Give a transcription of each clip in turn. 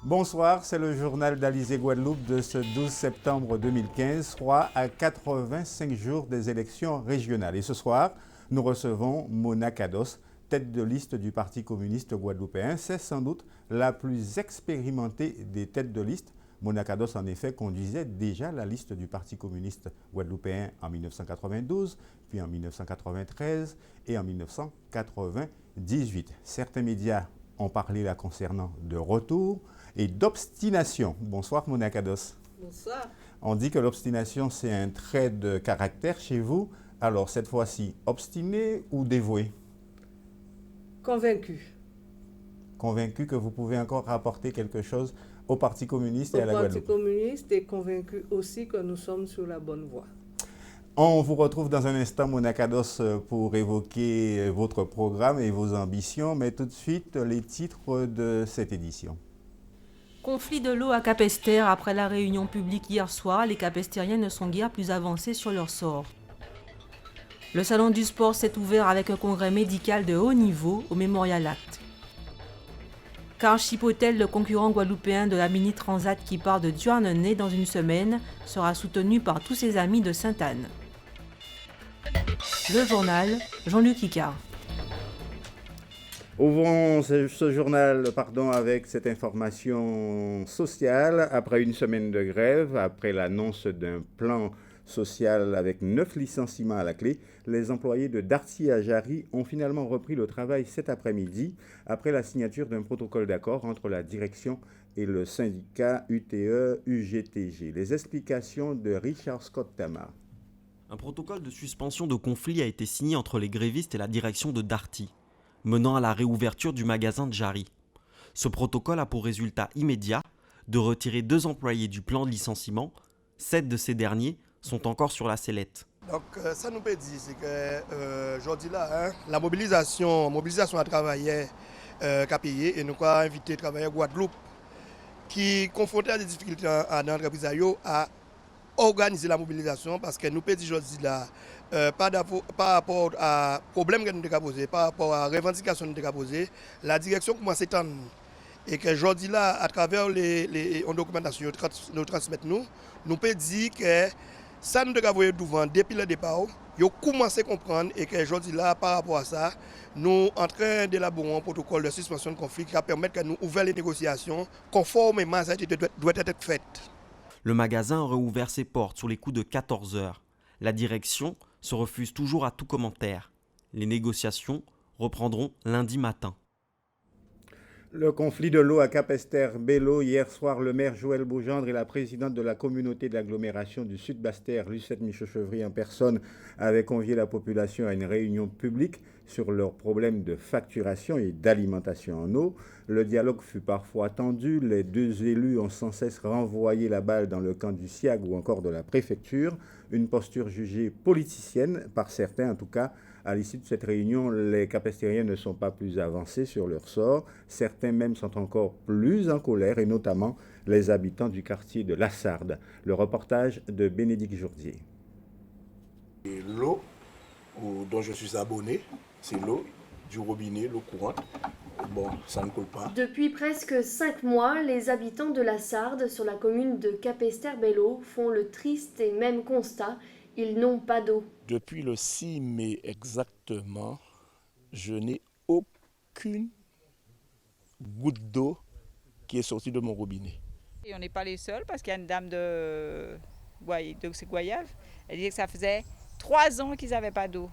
Bonsoir, c'est le journal d'Alizé Guadeloupe de ce 12 septembre 2015, soit à 85 jours des élections régionales. Et ce soir, nous recevons Mona Kados, tête de liste du Parti communiste guadeloupéen. C'est sans doute la plus expérimentée des têtes de liste. Mona Kados, en effet, conduisait déjà la liste du Parti communiste guadeloupéen en 1992, puis en 1993 et en 1998. Certains médias ont parlé là concernant de retour et d'obstination. Bonsoir Mona Kados. Bonsoir. On dit que l'obstination c'est un trait de caractère chez vous. Alors cette fois-ci, obstiné ou dévoué? Convaincu. Convaincu que vous pouvez encore apporter quelque chose au Parti communiste et à la Guadeloupe. Au Parti communiste et convaincu aussi que nous sommes sur la bonne voie. On vous retrouve dans un instant, Mona Kados, pour évoquer votre programme et vos ambitions, mais tout de suite, les titres de cette édition. Conflit de l'eau à Capesterre. Après la réunion publique hier soir, les Capestériens ne sont guère plus avancés sur leur sort. Le salon du sport s'est ouvert avec un congrès médical de haut niveau au Memorial Act. Car Chipotel, le concurrent guadeloupéen de la Mini Transat qui part de Douarnenez dans une semaine, sera soutenu par tous ses amis de Sainte-Anne. Le journal, Jean-Luc Icard. Ouvrons ce journal avec cette information sociale. Après une semaine de grève, après l'annonce d'un plan social avec 9 licenciements à la clé, les employés de Darty à Jarry ont finalement repris le travail cet après-midi après la signature d'un protocole d'accord entre la direction et le syndicat UTE-UGTG. Les explications de Richard Scott Tamar. Un protocole de suspension de conflit a été signé entre les grévistes et la direction de Darty, menant à la réouverture du magasin de Jarry. Ce protocole a pour résultat immédiat de retirer 2 employés du plan de licenciement. 7 de ces derniers sont encore sur la sellette. Donc ça nous peut dire, c'est que aujourd'hui là, la mobilisation à travailler qu'a payé et nous avons invité à travailler à Guadeloupe qui confronté à des difficultés dans l'entreprise à organiser la mobilisation parce que nous peut dire aujourd'hui là, par rapport à problèmes que nous avons posés, par rapport à revendications que nous avons posées, la direction commence à s'étendre. Et que aujourd'hui là, à travers les documentations que nous transmettons, nous peut dire que ça nous avons vu devant depuis le départ, nous commencé à comprendre et que aujourd'hui là, par rapport à ça, nous sommes en train d'élaborer un protocole de suspension de conflit qui va permettre que nous ouvrions les négociations conformément à ce qui doit être fait. Le magasin a rouvert ses portes sur les coups de 14 heures. La direction se refuse toujours à tout commentaire. Les négociations reprendront lundi matin. Le conflit de l'eau à Capesterre-Belo. Hier soir, le maire Joël Beaugendre et la présidente de la communauté d'agglomération du Sud-Basse-Terre, Lucette Michaud-Chevry en personne, avaient convié la population à une réunion publique sur leurs problèmes de facturation et d'alimentation en eau. Le dialogue fut parfois tendu. Les 2 élus ont sans cesse renvoyé la balle dans le camp du SIAG ou encore de la préfecture. Une posture jugée politicienne par certains en tout cas. À l'issue de cette réunion, les Capestériens ne sont pas plus avancés sur leur sort. Certains même sont encore plus en colère, et notamment les habitants du quartier de La Sarde. Le reportage de Bénédicte Jourdier. L'eau dont je suis abonné, c'est l'eau du robinet, l'eau courante. Bon, ça ne coule pas. Depuis presque 5 mois, les habitants de La Sarde, sur la commune de Capesterre-Belo, font le triste et même constat. Ils n'ont pas d'eau. Depuis le 6 mai exactement, je n'ai aucune goutte d'eau qui est sortie de mon robinet. Et on n'est pas les seuls parce qu'il y a une dame de Goyave. Elle disait que ça faisait 3 ans qu'ils n'avaient pas d'eau.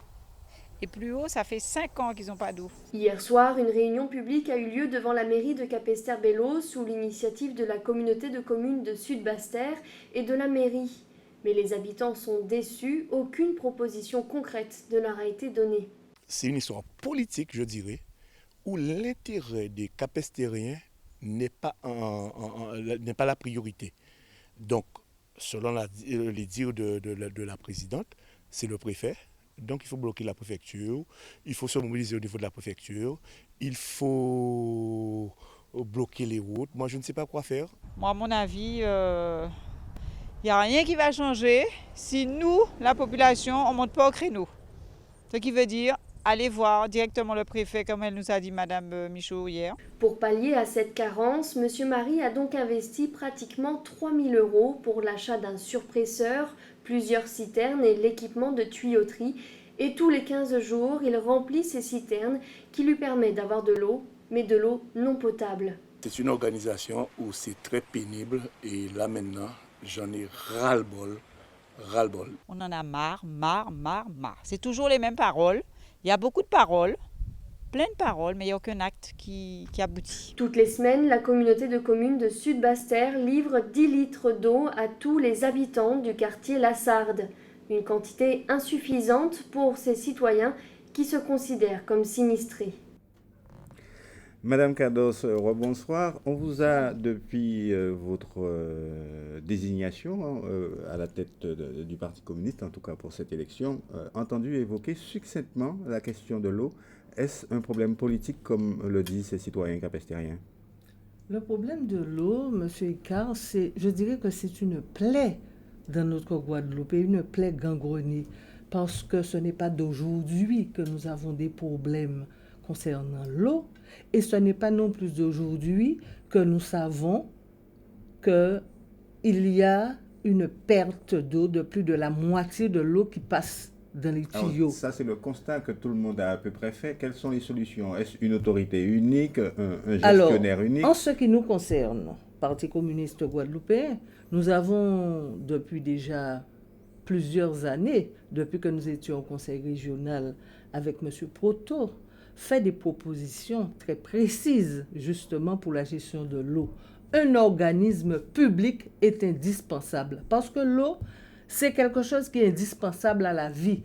Et plus haut, ça fait 5 ans qu'ils n'ont pas d'eau. Hier soir, une réunion publique a eu lieu devant la mairie de Capesterre-Belo sous l'initiative de la communauté de communes de Sud-Basse-Terre et de la mairie. Mais les habitants sont déçus, aucune proposition concrète ne leur a été donnée. C'est une histoire politique, je dirais, où l'intérêt des Capestériens n'est pas la priorité. Donc, selon les dires de la présidente, c'est le préfet. Donc, il faut bloquer la préfecture, il faut se mobiliser au niveau de la préfecture, il faut bloquer les routes. Moi, je ne sais pas quoi faire. Moi, à mon avis... il n'y a rien qui va changer si nous, la population, on ne monte pas au créneau. Ce qui veut dire aller voir directement le préfet, comme elle nous a dit Madame Michaud hier. Pour pallier à cette carence, M. Marie a donc investi pratiquement 3 000 € pour l'achat d'un surpresseur, plusieurs citernes et l'équipement de tuyauterie. Et tous les 15 jours, il remplit ces citernes qui lui permettent d'avoir de l'eau, mais de l'eau non potable. C'est une organisation où c'est très pénible et là maintenant, j'en ai ras-le-bol. On en a marre. C'est toujours les mêmes paroles. Il y a beaucoup de paroles, plein de paroles, mais il n'y a aucun acte qui aboutit. Toutes les semaines, la communauté de communes de Sud-Basse-Terre livre 10 litres d'eau à tous les habitants du quartier La Sarde. Une quantité insuffisante pour ces citoyens qui se considèrent comme sinistrés. Madame Cados, rebonsoir. On vous a, depuis votre désignation à la tête du Parti communiste, en tout cas pour cette élection, entendu évoquer succinctement la question de l'eau. Est-ce un problème politique, comme le disent ces citoyens capestériens? Le problème de l'eau, M. Icard, je dirais que c'est une plaie dans notre Guadeloupe, et une plaie gangrenée, parce que ce n'est pas d'aujourd'hui que nous avons des problèmes concernant l'eau, et ce n'est pas non plus d'aujourd'hui que nous savons qu'il y a une perte d'eau de plus de la moitié de l'eau qui passe dans les tuyaux. Alors, ça, c'est le constat que tout le monde a à peu près fait. Quelles sont les solutions? Est-ce une autorité unique, un gestionnaire unique? En ce qui nous concerne, Parti communiste guadeloupéen, nous avons depuis déjà plusieurs années, depuis que nous étions au conseil régional avec M. Proto, fait des propositions très précises justement pour la gestion de l'eau. Un organisme public est indispensable parce que l'eau, c'est quelque chose qui est indispensable à la vie.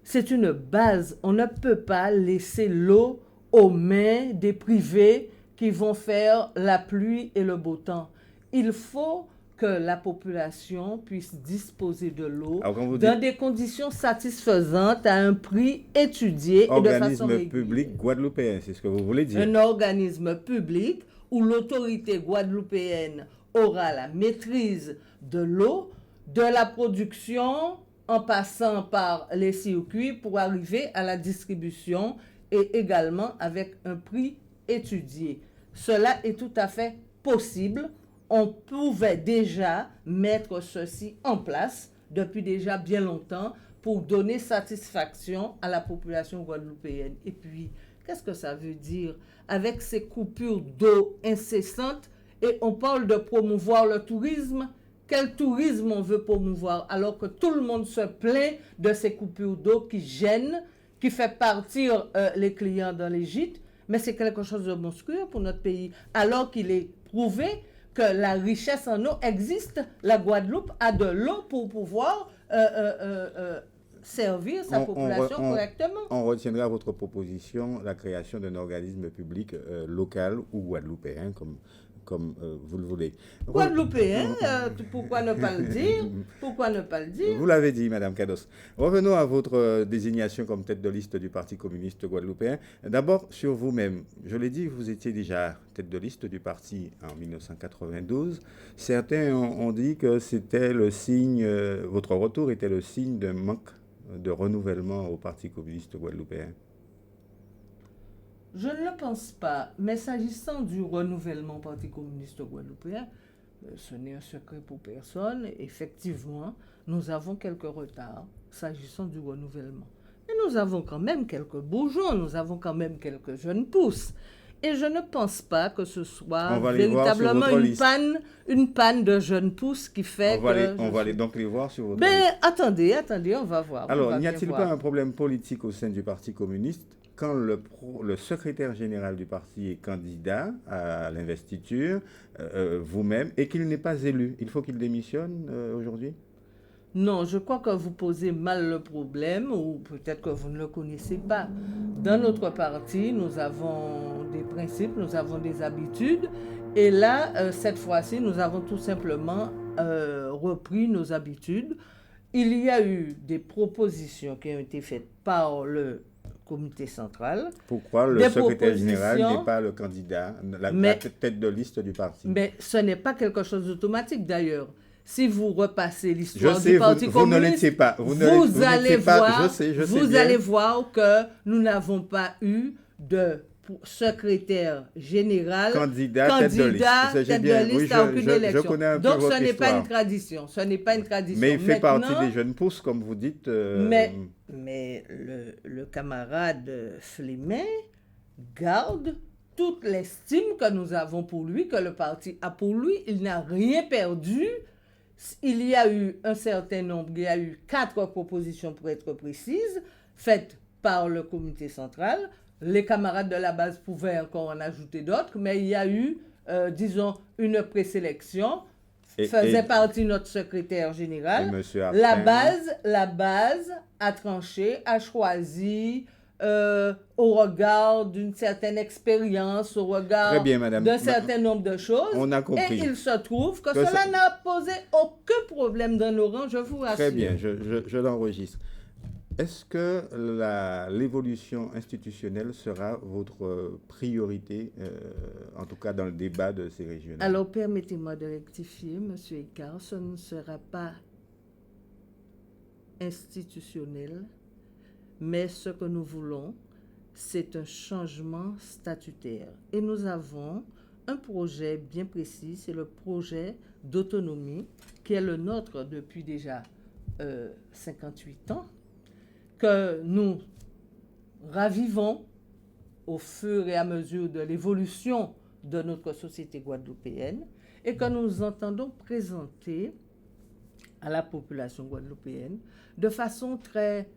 C'est une base. On ne peut pas laisser l'eau aux mains des privés qui vont faire la pluie et le beau temps. Il faut que la population puisse disposer de l'eau dans des conditions satisfaisantes à un prix étudié et de façon régulière. Organisme public guadeloupéen, c'est ce que vous voulez dire? Un organisme public où l'autorité guadeloupéenne aura la maîtrise de l'eau, de la production, en passant par les circuits pour arriver à la distribution et également avec un prix étudié. Cela est tout à fait possible. On pouvait déjà mettre ceci en place depuis déjà bien longtemps pour donner satisfaction à la population guadeloupéenne. Et puis, qu'est-ce que ça veut dire? Avec ces coupures d'eau incessantes, et on parle de promouvoir le tourisme. Quel tourisme on veut promouvoir alors que tout le monde se plaint de ces coupures d'eau qui gênent, qui fait partir les clients dans les gîtes? Mais c'est quelque chose de monstrueux pour notre pays, alors qu'il est prouvé que la richesse en eau existe. La Guadeloupe a de l'eau pour pouvoir servir sa population correctement. On retiendra votre proposition, la création d'un organisme public local ou guadeloupéen, comme vous le voulez. Guadeloupéen, pourquoi ne pas le dire? Pourquoi ne pas le dire? Vous l'avez dit, Madame Cados. Revenons à votre désignation comme tête de liste du Parti communiste guadeloupéen. D'abord, sur vous-même. Je l'ai dit, vous étiez déjà tête de liste du parti en 1992. Certains ont dit que c'était le signe, votre retour était le signe d'un manque de renouvellement au Parti communiste guadeloupéen. Je ne le pense pas, mais s'agissant du renouvellement Parti communiste guadeloupéen, ce n'est un secret pour personne. Effectivement, nous avons quelques retards s'agissant du renouvellement. Mais nous avons quand même quelques bourgeons, nous avons quand même quelques jeunes pousses. Et je ne pense pas que ce soit véritablement une panne de jeunes pousses qui fait On va donc les voir sur votre liste. Mais attendez, on va voir. Alors, n'y a-t-il pas un problème politique au sein du Parti communiste quand le secrétaire général du parti est candidat à l'investiture, vous-même, et qu'il n'est pas élu? Il faut qu'il démissionne aujourd'hui? Non, je crois que vous posez mal le problème, ou peut-être que vous ne le connaissez pas. Dans notre parti, nous avons des principes, nous avons des habitudes, et là, cette fois-ci, nous avons tout simplement repris nos habitudes. Il y a eu des propositions qui ont été faites par le comité central. Pourquoi le secrétaire général n'est pas le candidat, la tête de liste du parti? Mais ce n'est pas quelque chose d'automatique d'ailleurs. si vous repassez l'histoire sais, du Parti vous ne communiste, l'étiez pas. vous allez voir, je sais vous bien. allez voir que nous n'avons pas eu de secrétaire général, Candidat tête de liste. Ça, j'ai tête bien- de liste oui, à aucune je élection. connais un peu Donc votre ce n'est pas histoire. une tradition. Ce n'est pas une tradition. Mais il fait Maintenant, partie des jeunes pousses, comme vous dites. Mais le camarade Flémin garde toute l'estime que nous avons pour lui, que le parti a pour lui. Il n'a rien perdu. Il y a eu un certain nombre, il y a eu 4 propositions pour être précises, faites par le comité central. Les camarades de la base pouvaient encore en ajouter d'autres, mais il y a eu, disons, une présélection. Faisait partie notre secrétaire général. La base a tranché, a choisi au regard d'une certaine expérience, au regard d'un certain nombre de choses. On a compris. Et il se trouve que cela n'a posé aucun problème dans nos rangs, je vous rassure. Très bien, je l'enregistre. Est-ce que l'évolution institutionnelle sera votre priorité, en tout cas dans le débat de ces régionales? Alors, permettez-moi de rectifier, M. Icard, ce ne sera pas institutionnel, mais ce que nous voulons, c'est un changement statutaire. Et nous avons un projet bien précis, c'est le projet d'autonomie, qui est le nôtre depuis déjà 58 ans, que nous ravivons au fur et à mesure de l'évolution de notre société guadeloupéenne et que nous entendons présenter à la population guadeloupéenne de façon très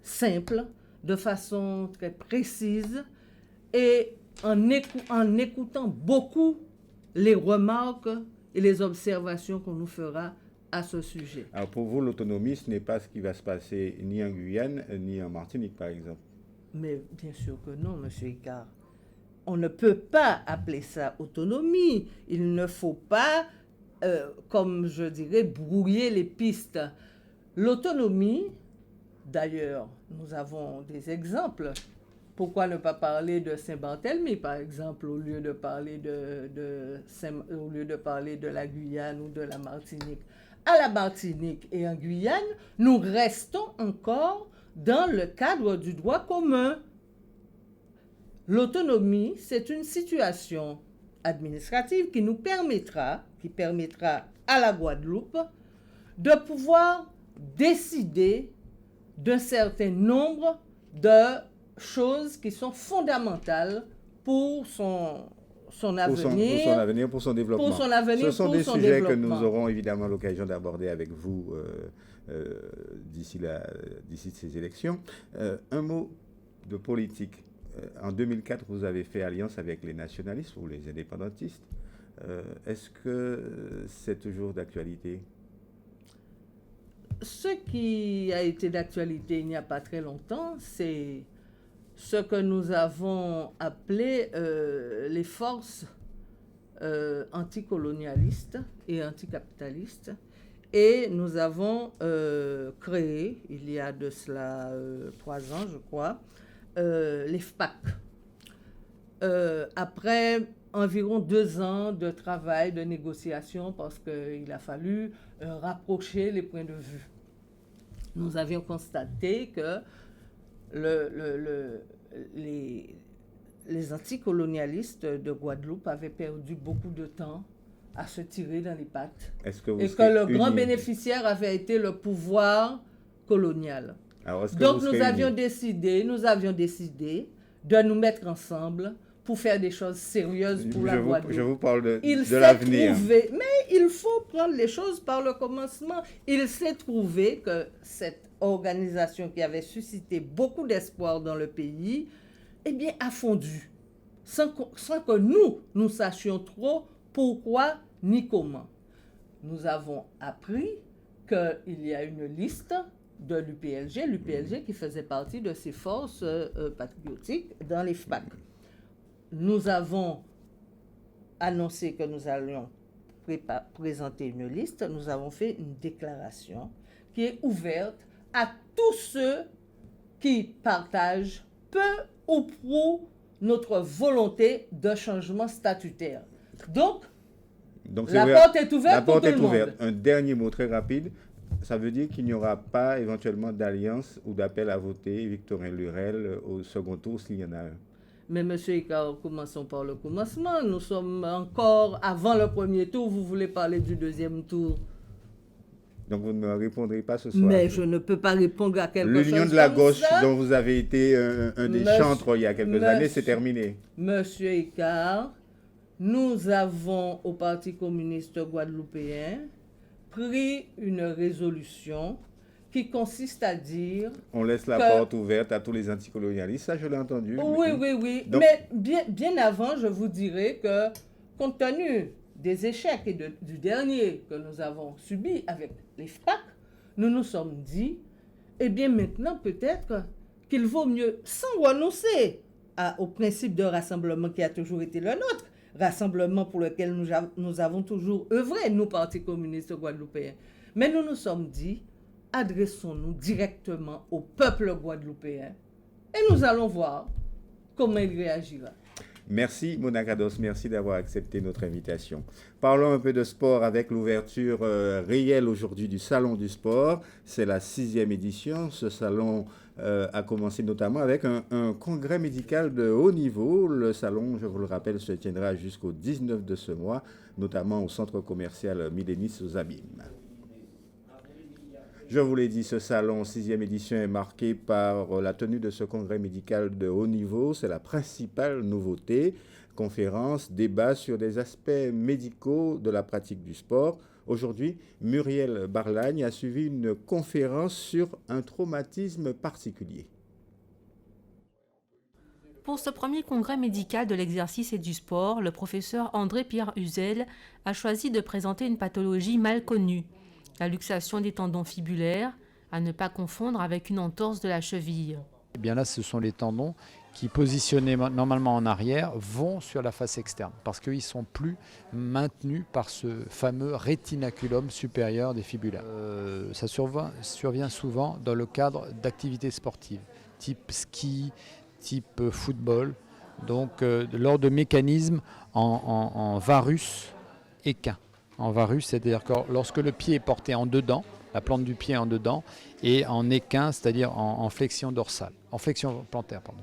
simple, de façon très précise et en écoutant beaucoup les remarques et les observations qu'on nous fera à ce sujet. Alors pour vous, l'autonomie, ce n'est pas ce qui va se passer ni en Guyane, ni en Martinique, par exemple. Mais bien sûr que non, M. Icard. On ne peut pas appeler ça autonomie. Il ne faut pas, comme je dirais, brouiller les pistes. L'autonomie, d'ailleurs, nous avons des exemples. Pourquoi ne pas parler de Saint-Barthélemy, par exemple, au lieu de parler de la Guyane ou de la Martinique? À la Martinique et en Guyane, nous restons encore dans le cadre du droit commun. L'autonomie, c'est une situation administrative qui permettra à la Guadeloupe de pouvoir décider d'un certain nombre de choses qui sont fondamentales pour son avenir, pour son développement. Ce sont des sujets que nous aurons évidemment l'occasion d'aborder avec vous d'ici ces élections. Un mot de politique. En 2004, vous avez fait alliance avec les nationalistes ou les indépendantistes. Est-ce que c'est toujours d'actualité? Ce qui a été d'actualité il n'y a pas très longtemps, c'est ce que nous avons appelé les forces anticolonialistes et anticapitalistes. Et nous avons créé, il y a de cela 3 ans, je crois, les FPAC. Après environ 2 ans de travail, de négociation, parce qu'il a fallu rapprocher les points de vue. Nous avions constaté que les anticolonialistes de Guadeloupe avaient perdu beaucoup de temps à se tirer dans les pattes. Et que le grand bénéficiaire avait été le pouvoir colonial. Donc nous avions décidé de nous mettre ensemble pour faire des choses sérieuses pour la Guadeloupe. Je vous parle de l'avenir. Mais il faut prendre les choses par le commencement. Il s'est trouvé que cette organisation qui avait suscité beaucoup d'espoir dans le pays, eh bien, a fondu. Sans que nous sachions trop pourquoi ni comment. Nous avons appris qu'il y a une liste de l'UPLG qui faisait partie de ces forces patriotiques dans les FPAC. Nous avons annoncé que nous allions présenter une liste. Nous avons fait une déclaration qui est ouverte à tous ceux qui partagent peu ou prou notre volonté de changement statutaire. Donc, Donc, la porte est ouverte pour tout le monde. Un dernier mot très rapide. Ça veut dire qu'il n'y aura pas éventuellement d'alliance ou d'appel à voter Victorin Lurel au second tour s'il y en a un. Mais M. Icard, commençons par le commencement. Nous sommes encore avant le premier tour. Vous voulez parler du deuxième tour? Donc vous ne me répondrez pas ce soir. Mais je ne peux pas répondre à quelque chose. L'Union de la gauche dont vous avez été un des chantres il y a quelques années, c'est terminé. Monsieur Icard, nous avons au Parti communiste guadeloupéen pris une résolution qui consiste à dire... On laisse la porte ouverte à tous les anticolonialistes, ça je l'ai entendu. Oui. Donc, mais bien avant, je vous dirais que, compte tenu des échecs et du dernier que nous avons subi avec les FPAC, nous nous sommes dit, eh bien maintenant peut-être qu'il vaut mieux, sans renoncer au principe de rassemblement qui a toujours été le nôtre, rassemblement pour lequel nous avons toujours œuvré, nous, Parti communiste guadeloupéen. Mais nous nous sommes dit, adressons-nous directement au peuple guadeloupéen et nous allons voir comment il réagira. Merci Mona Grados, merci d'avoir accepté notre invitation. Parlons un peu de sport avec l'ouverture réelle aujourd'hui du Salon du Sport. C'est la 6e édition. Ce salon a commencé notamment avec un congrès médical de haut niveau. Le salon, je vous le rappelle, se tiendra jusqu'au 19 de ce mois, notamment au centre commercial Millénis aux Abîmes. Je vous l'ai dit, ce salon 6e édition est marqué par la tenue de ce congrès médical de haut niveau. C'est la principale nouveauté. Conférences, débats sur des aspects médicaux de la pratique du sport. Aujourd'hui, Muriel Barlagne a suivi une conférence sur un traumatisme particulier. Pour ce premier congrès médical de l'exercice et du sport, le professeur André-Pierre Uzel a choisi de présenter une pathologie mal connue. La luxation des tendons fibulaires, à ne pas confondre avec une entorse de la cheville. Eh bien là, ce sont les tendons qui, positionnés normalement en arrière, vont sur la face externe parce qu'ils ne sont plus maintenus par ce fameux rétinaculum supérieur des fibulaires. Ça survient souvent dans le cadre d'activités sportives, type ski, type football, donc lors de mécanismes en varus équin. En varus, c'est-à-dire que lorsque le pied est porté en dedans, la plante du pied en dedans, et en équin, c'est-à-dire en flexion dorsale, en flexion plantaire, pardon.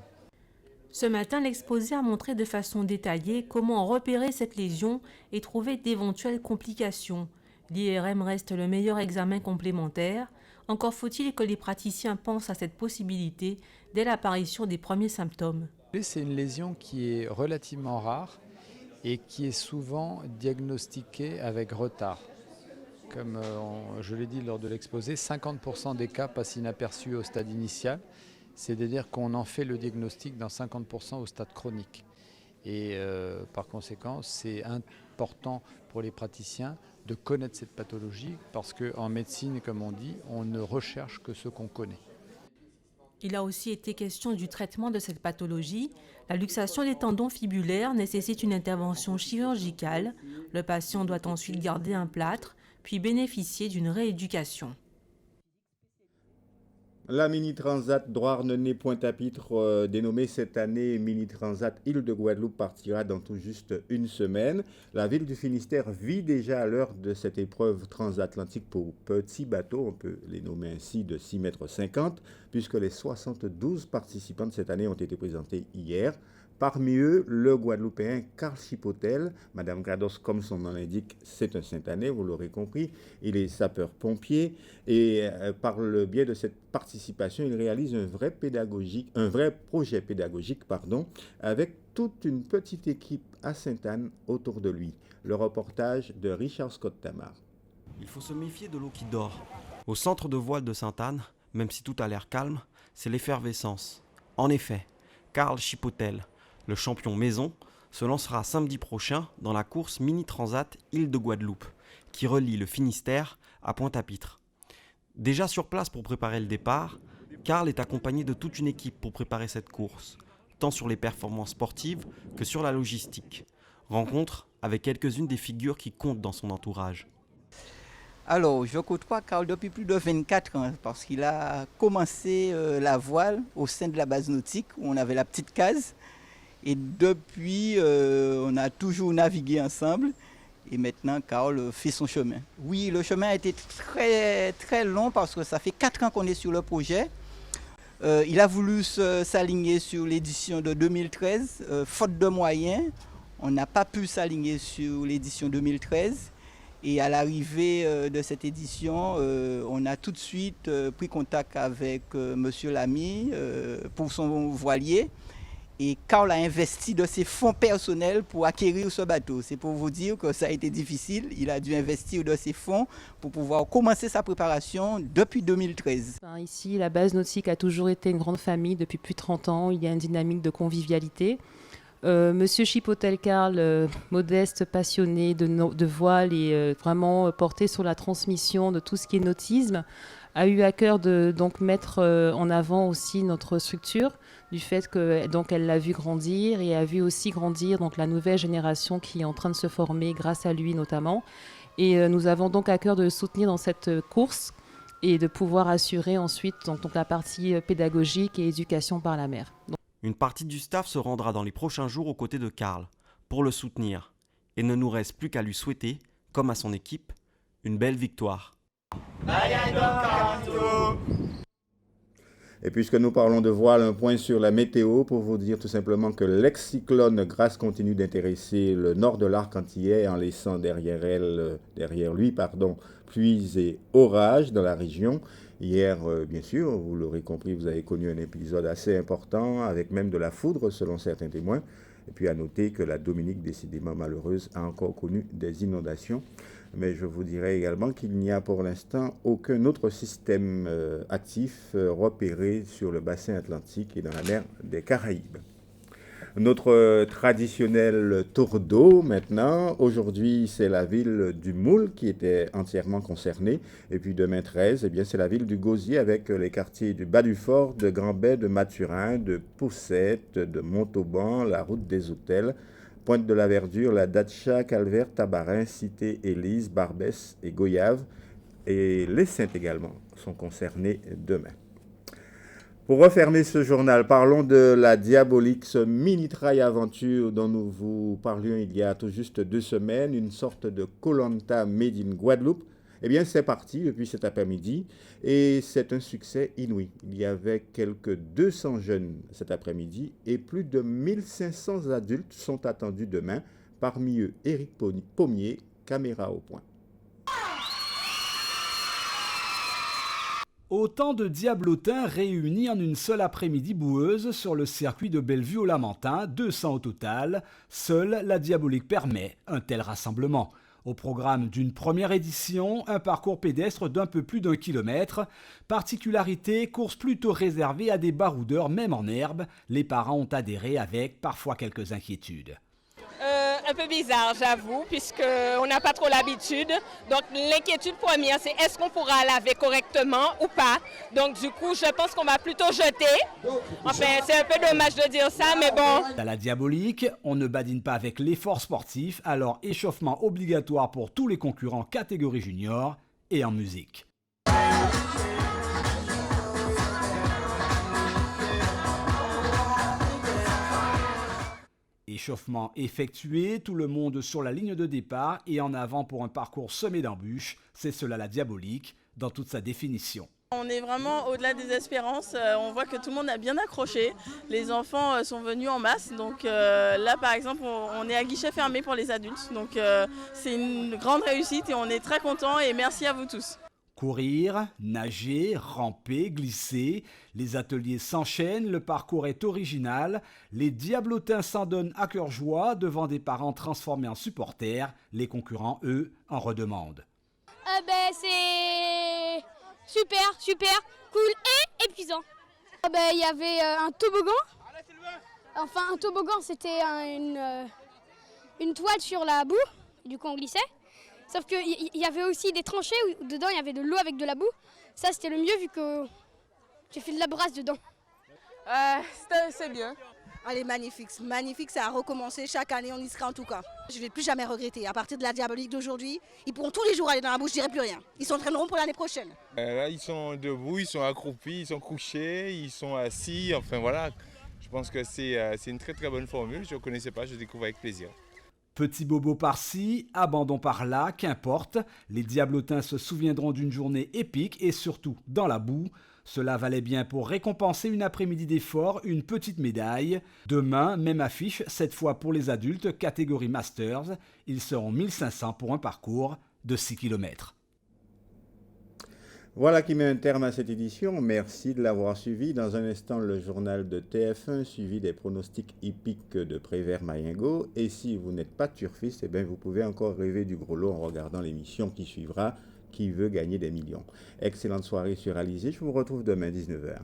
Ce matin, l'exposé a montré de façon détaillée comment repérer cette lésion et trouver d'éventuelles complications. L'IRM reste le meilleur examen complémentaire. Encore faut-il que les praticiens pensent à cette possibilité dès l'apparition des premiers symptômes. C'est une lésion qui est relativement rare et qui est souvent diagnostiquée avec retard. Comme je l'ai dit lors de l'exposé, 50% des cas passent inaperçus au stade initial, c'est-à-dire qu'on en fait le diagnostic dans 50% au stade chronique. Et par conséquent, c'est important pour les praticiens de connaître cette pathologie parce qu'en médecine, comme on dit, on ne recherche que ce qu'on connaît. Il a aussi été question du traitement de cette pathologie. La luxation des tendons fibulaires nécessite une intervention chirurgicale. Le patient doit ensuite garder un plâtre, puis bénéficier d'une rééducation. La mini-transat Douarnenez-Pointe-à-Pitre, dénommée cette année mini-transat Île de Guadeloupe, partira dans tout juste une semaine. La ville du Finistère vit déjà à l'heure de cette épreuve transatlantique pour petits bateaux, on peut les nommer ainsi, de 6,50 mètres, puisque les 72 participants de cette année ont été présentés hier. Parmi eux, le Guadeloupéen Carl Chipotel. Madame Grados, comme son nom l'indique, c'est un Saint-Année, vous l'aurez compris. Il est sapeur-pompier et par le biais de cette participation, il réalise un vrai projet pédagogique, avec toute une petite équipe à Sainte-Anne autour de lui. Le reportage de Richard Scott-Tamar. Il faut se méfier de l'eau qui dort. Au centre de voile de Sainte-Anne, même si tout a l'air calme, c'est l'effervescence. En effet, Carl Chipotel, le champion maison, se lancera samedi prochain dans la course mini-transat Île de Guadeloupe, qui relie le Finistère à Pointe-à-Pitre. Déjà sur place pour préparer le départ, Carl est accompagné de toute une équipe pour préparer cette course, tant sur les performances sportives que sur la logistique. Rencontre avec quelques-unes des figures qui comptent dans son entourage. Alors, je côtoie Carl depuis plus de 24 ans parce qu'il a commencé la voile au sein de la base nautique où on avait la petite case. Et depuis, on a toujours navigué ensemble. Et maintenant, Carl fait son chemin. Oui, le chemin a été très, très long parce que ça fait 4 ans qu'on est sur le projet. Il a voulu s'aligner sur l'édition de 2013. Faute de moyens, on n'a pas pu s'aligner sur l'édition 2013. Et à l'arrivée de cette édition, on a tout de suite pris contact avec Monsieur Lamy pour son voilier. Et Carl a investi de ses fonds personnels pour acquérir ce bateau. C'est pour vous dire que ça a été difficile. Il a dû investir de ses fonds pour pouvoir commencer sa préparation depuis 2013. Ici, la base nautique a toujours été une grande famille depuis plus de 30 ans. Il y a une dynamique de convivialité. Monsieur Chipotel Carl, modeste, passionné de voile et vraiment porté sur la transmission de tout ce qui est nautisme, a eu à cœur de donc mettre en avant aussi notre structure, du fait que donc elle l'a vu grandir et a vu aussi grandir donc la nouvelle génération qui est en train de se former grâce à lui notamment. Et nous avons donc à cœur de le soutenir dans cette course et de pouvoir assurer ensuite donc la partie pédagogique et éducation par la mer. Une partie du staff se rendra dans les prochains jours aux côtés de Carl pour le soutenir. Et ne nous reste plus qu'à lui souhaiter, comme à son équipe, une belle victoire. Et puisque nous parlons de voile, un point sur la météo pour vous dire tout simplement que l'ex-cyclone Grace continue d'intéresser le nord de l'arc antillais en laissant derrière lui, pluies et orages dans la région. Hier, bien sûr, vous l'aurez compris, vous avez connu un épisode assez important avec même de la foudre selon certains témoins. Et puis à noter que la Dominique, décidément malheureuse, a encore connu des inondations. Mais je vous dirais également qu'il n'y a pour l'instant aucun autre système actif repéré sur le bassin atlantique et dans la mer des Caraïbes. Notre traditionnel tour d'eau maintenant. Aujourd'hui, c'est la ville du Moule qui était entièrement concernée. Et puis demain 13, c'est la ville du Gosier avec les quartiers du Bas-du-Fort, de Grand-Bay, de Mathurin, de Poussette, de Montauban, la route des Hôtels, Pointe de la Verdure, la Datcha, Calvaire, Tabarin, Cité, Élise, Barbès et Goyave. Et les Saintes également sont concernés demain. Pour refermer ce journal, parlons de la Diabolique, ce mini-trail aventure dont nous vous parlions il y a tout juste 2 semaines, une sorte de Koh-Lanta made in Guadeloupe. C'est parti depuis cet après-midi et c'est un succès inouï. Il y avait quelques 200 jeunes cet après-midi et plus de 1500 adultes sont attendus demain. Parmi eux, Éric Pommier, caméra au point. Autant de diablotins réunis en une seule après-midi boueuse sur le circuit de Bellevue au Lamentin, 200 au total. Seule la Diabolique permet un tel rassemblement. Au programme d'une première édition, un parcours pédestre d'un peu plus d'1 kilomètre. Particularité, course plutôt réservée à des baroudeurs même en herbe. Les parents ont adhéré avec parfois quelques inquiétudes. Un peu bizarre, j'avoue, puisqu'on n'a pas trop l'habitude. Donc l'inquiétude première, c'est est-ce qu'on pourra laver correctement ou pas. Donc du coup, je pense qu'on va plutôt jeter. Enfin, c'est un peu dommage de dire ça, mais bon. À la Diabolique, on ne badine pas avec l'effort sportif, alors échauffement obligatoire pour tous les concurrents catégorie junior et en musique. Échauffement effectué, tout le monde sur la ligne de départ et en avant pour un parcours semé d'embûches. C'est cela la Diabolique dans toute sa définition. On est vraiment au-delà des espérances, on voit que tout le monde a bien accroché, les enfants sont venus en masse, donc là par exemple on est à guichet fermé pour les adultes, donc c'est une grande réussite et on est très contents et merci à vous tous. Courir, nager, ramper, glisser, les ateliers s'enchaînent, le parcours est original, les diablotins s'en donnent à cœur joie devant des parents transformés en supporters, les concurrents eux en redemandent. C'est super, cool et épuisant. Il y avait un toboggan, enfin un toboggan c'était une toile sur la boue, du coup on glissait. Sauf qu'il y avait aussi des tranchées où dedans il y avait de l'eau avec de la boue. Ça c'était le mieux vu que j'ai fait de la brasse dedans. C'est bien. Elle est magnifique, ça a recommencé, chaque année on y sera en tout cas. Je ne vais plus jamais regretter, à partir de la Diabolique d'aujourd'hui, ils pourront tous les jours aller dans la bouche, je dirai plus rien. Ils s'entraîneront pour l'année prochaine. Là ils sont debout, ils sont accroupis, ils sont couchés, ils sont assis, enfin voilà. Je pense que c'est une très très bonne formule, je ne connaissais pas, je découvre avec plaisir. Petit bobo par-ci, abandon par-là, qu'importe, les diablotins se souviendront d'une journée épique et surtout dans la boue. Cela valait bien pour récompenser une après-midi d'effort, une petite médaille. Demain, même affiche, cette fois pour les adultes, catégorie Masters. Ils seront 1500 pour un parcours de 6 km. Voilà qui met un terme à cette édition. Merci de l'avoir suivi. Dans un instant, le journal de TF1 suivi des pronostics hippiques de Prévert-Mayengo. Et si vous n'êtes pas turfiste, eh bien, vous pouvez encore rêver du gros lot en regardant l'émission qui suivra, Qui veut gagner des millions. Excellente soirée sur Alizé. Je vous retrouve demain 19h.